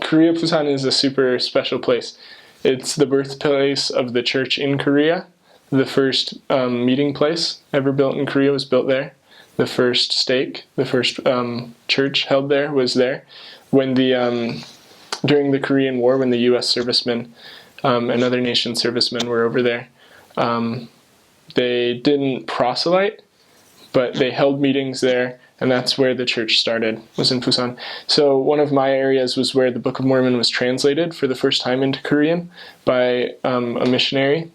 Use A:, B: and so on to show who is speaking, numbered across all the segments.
A: Korea, Busan is a super special place. It's the birthplace of the church in Korea. The first meeting place ever built in Korea was built there. The first stake, the first church held there was there. When during the Korean War, when the U.S. servicemen and other nation servicemen were over there, they didn't proselyte, but they held meetings there, and that's where the church started, was in Pusan. So one of my areas was where the Book of Mormon was translated for the first time into Korean by a missionary.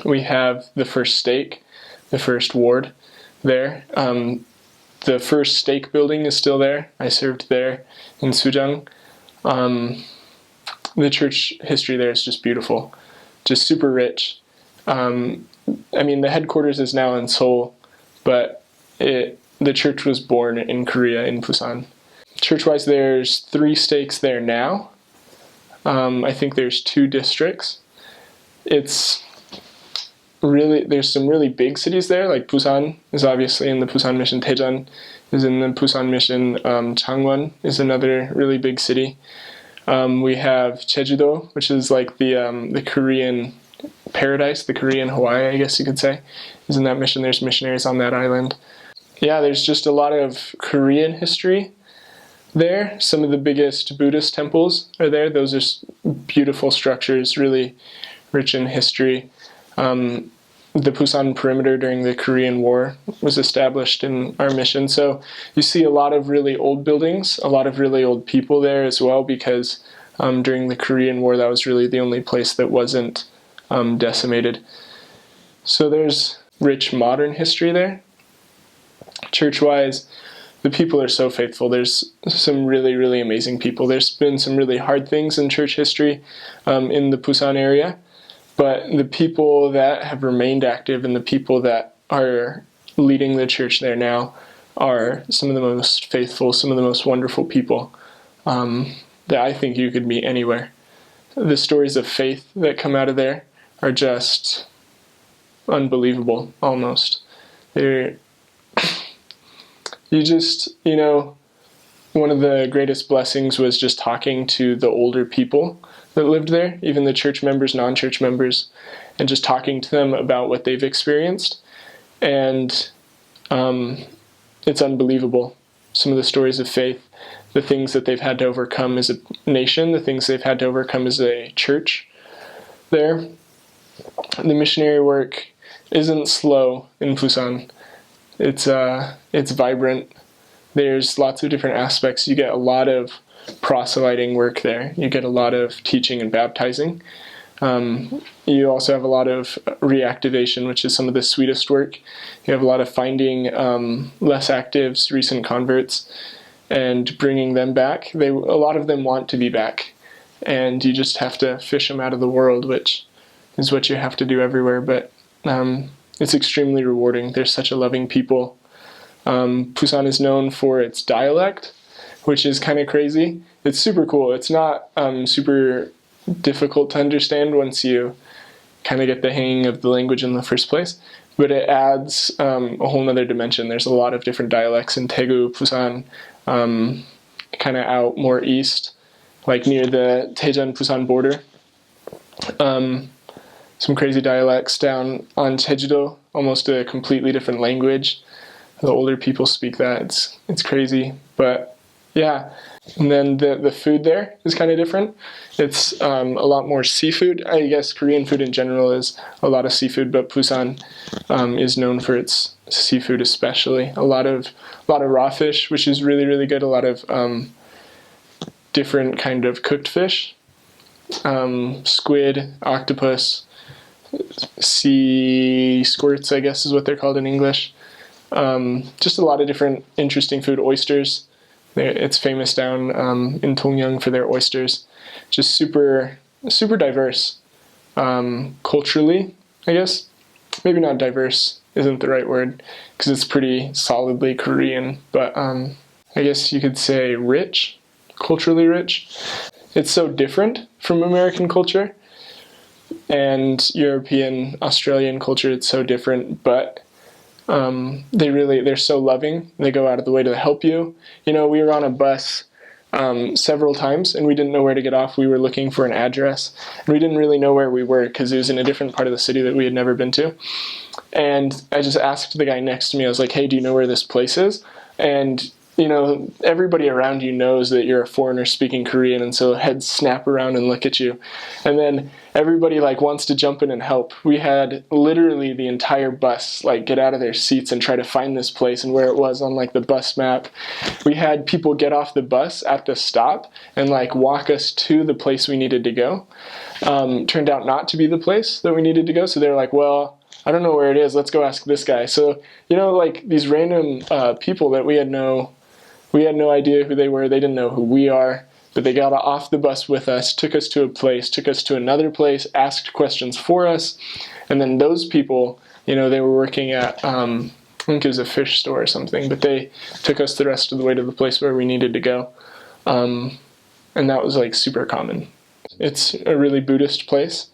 A: We have the first stake, the first ward there. The first stake building is still there. I served there in Sujang. The church history there is just beautiful, just super rich. The headquarters is now in Seoul, but the church was born in Korea, in Pusan. Church-wise, there's 3 stakes there now. I think there's 2 districts. There's some really big cities there, like Busan is obviously in the Pusan Mission, Daejeon is in the Pusan Mission, Changwon is another really big city. We have Jeju-do, which is like the Korean paradise, the Korean Hawaii, I guess you could say, is in that mission. There's missionaries on that island. Yeah, there's just a lot of Korean history there. Some of the biggest Buddhist temples are there. Those are beautiful structures, really rich in history. The Pusan perimeter during the Korean War was established in our mission. So you see a lot of really old buildings, a lot of really old people there as well, because during the Korean War, that was really the only place that wasn't decimated. So there's rich modern history there. Church-wise, the people are so faithful. There's some really, really amazing people. There's been some really hard things in church history in the Pusan area, but the people that have remained active and the people that are leading the church there now are some of the most faithful, some of the most wonderful people that I think you could meet anywhere. The stories of faith that come out of there are just unbelievable, almost. One of the greatest blessings was just talking to the older people that lived there, even the church members, non-church members, and just talking to them about what they've experienced. And it's unbelievable. Some of the stories of faith, the things that they've had to overcome as a nation, the things they've had to overcome as a church there. The missionary work isn't slow in Pusan. It's vibrant. There's lots of different aspects. You get a lot of proselyting work there. You get a lot of teaching and baptizing. You also have a lot of reactivation, which is some of the sweetest work. You have a lot of finding less actives, recent converts, and bringing them back. A lot of them want to be back, and you just have to fish them out of the world, which is what you have to do everywhere. But it's extremely rewarding. They're such a loving people. Pusan is known for its dialect, which is kind of crazy. It's super cool. It's not super difficult to understand once you kind of get the hang of the language in the first place, but it adds a whole nother dimension. There's a lot of different dialects in Daegu, Pusan, kind of out more east, like near the Daejeon-Pusan border. Some crazy dialects down on Jeju-do, almost a completely different language. The older people speak that. It's crazy, but yeah. And then the food there is kind of different. It's a lot more seafood. I guess Korean food in general is a lot of seafood, but Pusan is known for its seafood especially. A lot of raw fish, which is really, really good. A lot of different kind of cooked fish. Squid, octopus, sea squirts, I guess is what they're called in English. Just a lot of different interesting food. Oysters. It's famous down in Dongyang for their oysters. Just super, super diverse. Culturally, I guess. Maybe not diverse isn't the right word, because it's pretty solidly Korean, but I guess you could say rich, culturally rich. It's so different from American culture and European, Australian culture. It's so different, but they're so loving. They go out of the way to help you. We were on a bus several times, and we didn't know where to get off. We were looking for an address, and we didn't really know where we were because it was in a different part of the city that we had never been to. And I just asked the guy next to me, I was like, hey, do you know where this place is? And everybody around you knows that you're a foreigner speaking Korean, and so heads snap around and look at you. And then everybody wants to jump in and help. We had literally the entire bus get out of their seats and try to find this place and where it was on the bus map. We had people get off the bus at the stop and walk us to the place we needed to go. Turned out not to be the place that we needed to go, so they're like, well, I don't know where it is, let's go ask this guy. So these random people that we had no idea who they were. They didn't know who we are, but they got off the bus with us, took us to a place, took us to another place, asked questions for us. And then those people, they were working at, I think it was a fish store or something, but they took us the rest of the way to the place where we needed to go. And that was super common. It's a really Buddhist place.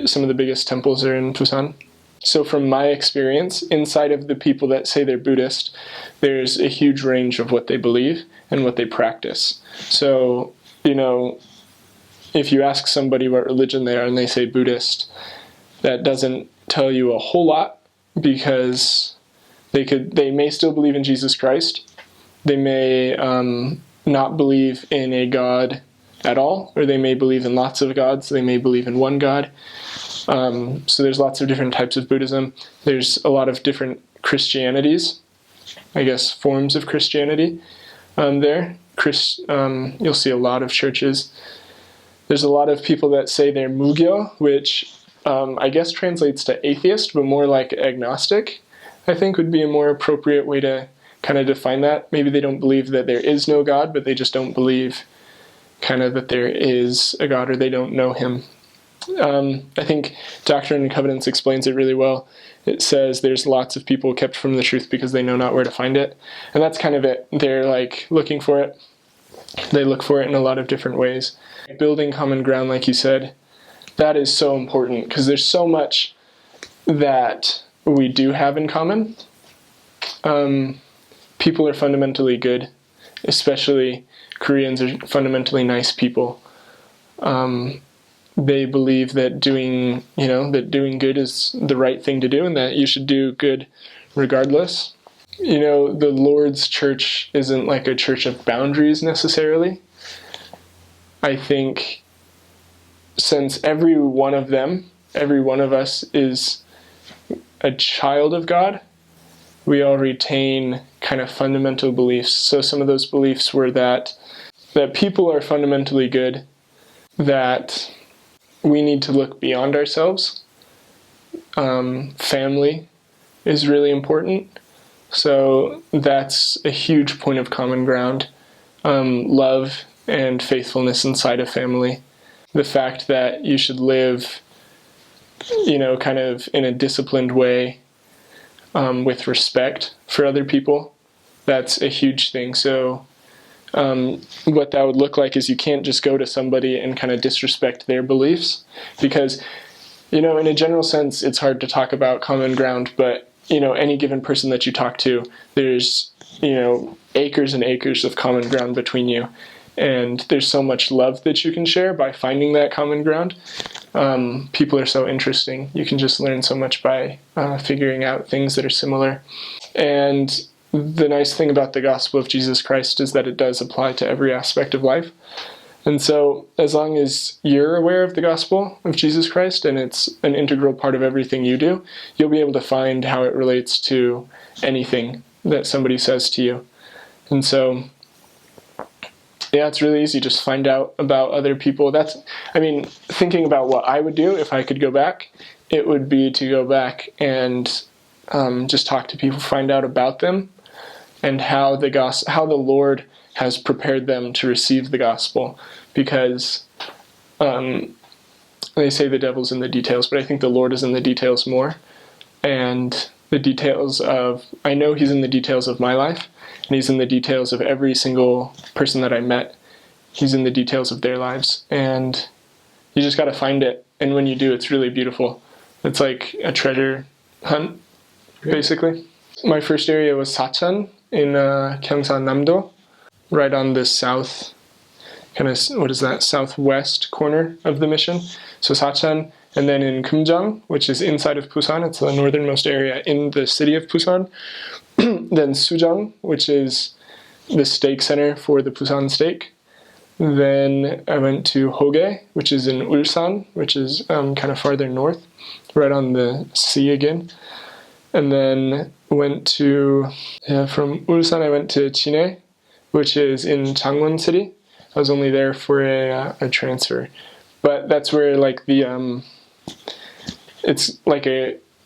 A: Some of the biggest temples are in Pusan. So from my experience, inside of the people that say they're Buddhist, there's a huge range of what they believe and what they practice. So, if you ask somebody what religion they are and they say Buddhist, that doesn't tell you a whole lot, because they may still believe in Jesus Christ. They may not believe in a God at all, or they may believe in lots of gods. They may believe in one God. So there's lots of different types of Buddhism. There's a lot of different Christianities, I guess forms of Christianity there. You'll see a lot of churches. There's a lot of people that say they're Mugyo, which I guess translates to atheist, but more like agnostic, I think would be a more appropriate way to kind of define that. Maybe they don't believe that there is no God, but they just don't believe that there is a God, or they don't know him. I think Doctrine and Covenants explains it really well. It says there's lots of people kept from the truth because they know not where to find it. And that's kind of it. They're looking for it. They look for it in a lot of different ways. Building common ground, like you said, that is so important, because there's so much that we do have in common. People are fundamentally good, especially Koreans are fundamentally nice people. They believe that doing good is the right thing to do, and that you should do good regardless. The Lord's church isn't a church of boundaries necessarily. I think since every one of us is a child of God, we all retain kind of fundamental beliefs. So some of those beliefs were that people are fundamentally good, that we need to look beyond ourselves. Family is really important. So that's a huge point of common ground. Love and faithfulness inside a family. The fact that you should live, kind of in a disciplined way, with respect for other people. That's a huge thing. So what that would look like is you can't just go to somebody and kind of disrespect their beliefs, because, in a general sense, it's hard to talk about common ground, but, any given person that you talk to, there's, acres and acres of common ground between you. And there's so much love that you can share by finding that common ground. People are so interesting. You can just learn so much by figuring out things that are similar. And the nice thing about the gospel of Jesus Christ is that it does apply to every aspect of life. And so as long as you're aware of the gospel of Jesus Christ and it's an integral part of everything you do, you'll be able to find how it relates to anything that somebody says to you. And so, yeah, it's really easy. Just find out about other people. Thinking about what I would do if I could go back, it would be to go back and just talk to people, find out about them, and how the Lord has prepared them to receive the gospel. Because they say the devil's in the details, but I think the Lord is in the details more. And the details of, I know he's in the details of my life, and he's in the details of every single person that I met. He's in the details of their lives. And you just got to find it. And when you do, it's really beautiful. It's like a treasure hunt, basically. My first area was Sachan in Gyeongsan-namdo, right on the south kind of, what is that, southwest corner of the mission. So Sachan, and then in Kumjang, which is inside of Pusan, it's the northernmost area in the city of Pusan. Then Sujang, which is the steak center for the Pusan steak. Then I went to Hoge, which is in Ulsan, which is kind of farther north, right on the sea again. And then went to, from Ulsan I went to Chine, which is in Changwon City. I was only there for a transfer. But that's where like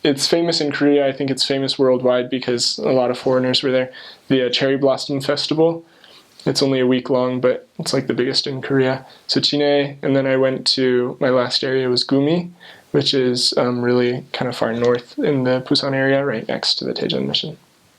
A: it's famous in Korea. I think it's famous worldwide because a lot of foreigners were there. The Cherry Blossom Festival. It's only a week long, but it's like the biggest in Korea. So Chine, and then I went to, my last area was Gumi, which is really kind of far north in the Pusan area, right next to the Daejeon mission.